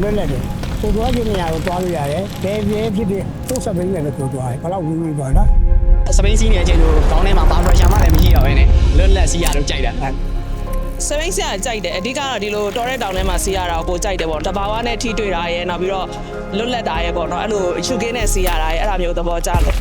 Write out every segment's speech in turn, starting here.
လွတ်လပ်တယ်ကိုသွားခြင်းနေရာကိုသွားလို့ရတယ်ဘယ်ဖြစ်ဖြစ်သူ့စပိန်နဲ့ကိုသွားတယ်ဘယ်တော့ဝင်းဝင်းသွားနော်စပိန်စီးနေတဲ့အချိန်တို့ကောင်းထဲမှာဘာ pressure မှလည်းမရှိတော့ဘဲနဲ့လွတ်လပ်စီးရတော့ကြိုက်တာစပိန်စီးရကြိုက်တယ်အဓိကတော့ဒီလိုတော်တဲ့တောင်ထဲမှာစီးရတာကိုကြိုက်တယ်ပေါ့တဘာဝနဲ့ထိတွေ့တာရဲ့နောက်ပြီးတော့လွတ်လပ်တာရဲ့ပေါ့နော်အဲ့လိုရှုကင်းနဲ့စီးရတာရဲ့အဲ့ဒါမျိုးသဘောကျတယ်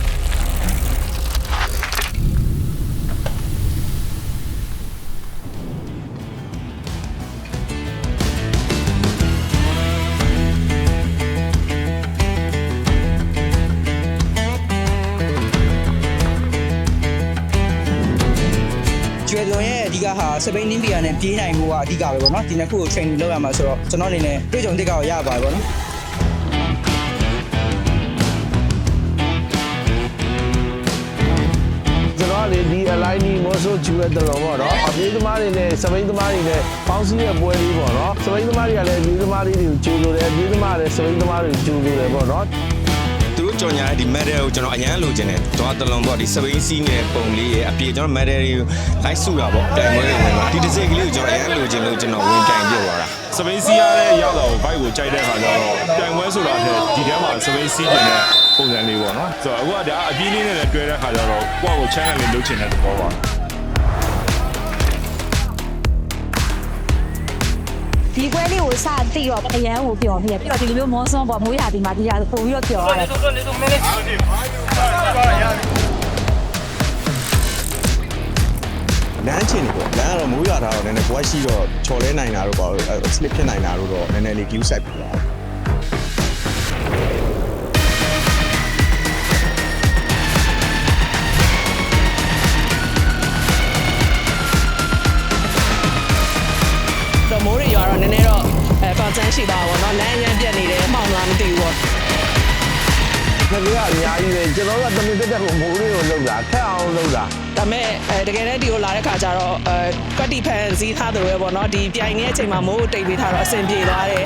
ကျွဲသွန်ရဲ့အဓိကဟာစပိန်နင်းပီယာနဲ့ပြေးနိုင်မှုကအဓိကပဲပေါ့နော်ဒီနှစ်ခုကို train လုပ်ရမှာဆိုတော့ကျွန်တော်အနေနဲ့တွေ့ကြုံတစ်ခါကိုရပါတယ်ပေါ့နော်ကျွန်တော်လေဒီအလိုက်နီမော့ဆိုချူရတဲ့လောပေါ့နော်အပြေးသမားတွေနဲ့စပိန်သမားတွေနဲ့ပေါင်းစည်းတဲ့ပွဲလေးပေါ့နော်စပိန်သမားတွေကလည်းပြေးသမားတွေကိုကြိုးလို့တယ်ပြေးသမားတွေစပိန်သမားတွေကြိုးလို့တယ်ပေါ့နော်သူတို့ကြော်ညာတဲ့ဒီ medal ကိုကျွန်တော်အရန်လိုချင်တယ်။သွားတလုံးပေါ့ဒီစပိန်စီးနေတဲ့ပုံလေးရဲ့အပြည့်ကျွန်တော် medal တွေကိုလိုက်စုတာပေါ့တိုင်ပွဲတွေဝင်မှာဒီတစ်စိတ်ကလေးကိုကျွန်တော်အရန်လိုချင်လို့ကျွန်တော်ဝင်တိုင်ပြသွားတာစပိန်စီးရတဲ့ရောက်တော့ဘိုက်ကိုကြိုက်တဲ့ခါကျတော့တိုင်ပွဲဆိုတာနဲ့ဒီထဲမှာစပိန်စီးနေတဲ့ပုံစံလေးပေါ့နော်ဆိုတော့အခုကဒါအပြေးလေးနဲ့တွဲတဲ့ခါကျတော့ကိုယ့်ကို channel လေးလုပ်ချင်တဲ့သဘောပါဒီပွဲလေးကိုစသိတော့အရန်ကိုပျော်ပြီးတော့ဒီလိုမျိုးမောဆွန်းပေါ့မိုးရာဒီမှာဒီရာပို့ပြီးတော့ပျော်ရတယ်လမ်းချင်းတွေပေါ့လမ်းကတော့မိုးရွာထားတော့နည်းနည်းဘွားရှိတော့ချော်လဲနိုင်တာတော့ပေါ့ slip ဖြစ်နိုင်တာတော့နည်းနည်းလေး view set ပြပါမိုးတွေရွာတော့နည်းနည်းတော့ပေါင်ချမ်းရှိပါဘောနော်လမ်းရမ်းပြက်နေတယ်မှောင်လာမသိဘူးပေါ့ခကြီးကအများကြီးပဲကျွန်တော်ကတမင်တက်ကိုမိုးလေးကိုလှုပ်တာခက်အောင်လှုပ်တာဒါပေမဲ့တကယ်တမ်းဒီကိုလာတဲ့ခါကျတော့ကွက်တီဖန်စည်းထားတယ်ပဲပေါ့နော်ဒီပြိုင်နေတဲ့အချိန်မှာမိုးကိုတိတ်ပေးထားတော့အဆင်ပြေသွားတယ်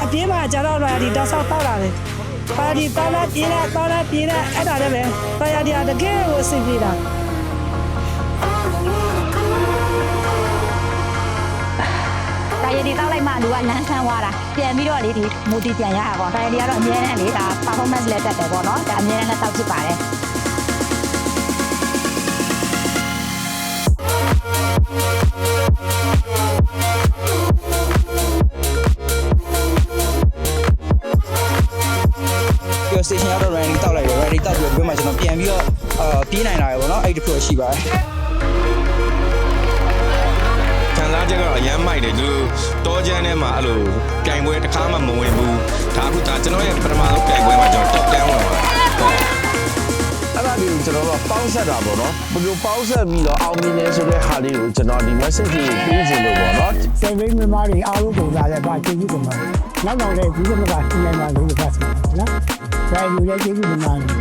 အပြေးမှာကျတော့လာဒီတောက်ဆောက်တောက်လာတယ်ပါဒီတောက်လာပြေးလာတောက်လာပြေးလာအဲ့ဒါလည်းပဲပါရဒီတကယ်ကိုအဆင်ပြေတာတာရီဒီတောက်လိုက်မှလူကလမ်းဆန်းသွားတာပြန်ပြီးတော့လေဒီမူတီပြန်ရတာပေါ့တာရီဒီကတော့အများနဲ့လေဒါ performance လည်းတက်တယ်ပေါ့နော်ဒါအများနဲ့တောက်ဖြစ်ပါတယ်ပြီးတော့ station ရောက်တော့ running တောက်လိုက်တယ် running တောက်ပြီးတော့ဒီဘက်မှာကျွန်တော်ပြန်ပြီးတော့ပြေးနိုင်တာပဲပေါ့နော်အဲ့ဒီတစ်ခုရှိပါတယ်ခံစားချက်ကတော့အရန်မိုက်တယ်သူတောချမ်းထဲမှာအဲ့လိုပြိုင်ပွဲတစ်ခါမှမဝင်ဘူးဒါအခုဒါကျွန်တော်ရဲ့ပထမဆုံးပြိုင်ပွဲမှာကျွန်တော် top 10ဝင်သွားအဲ့ဒါမျိုးကျွန်တော်ကပေါင်းဆက်တာပေါ့နော်ဘယ်လိုပေါင်းဆက်ပြီးတော့အောင်မြင်နေဆိုတဲ့ဟာလေးကိုကျွန်တော်ဒီ message ကိုပေးချင်လို့ပေါ့နော်စပိန်မြန်မာတွေအားလုံးပုံသားလည်းပါကျေးဇူးတင်ပါတယ်နောက်တော့လည်းဒီကနေ့ကပြင်လာလို့ဖတ်စီနော်ဒါယူလည်းကျေးဇူးတင်ပါတယ်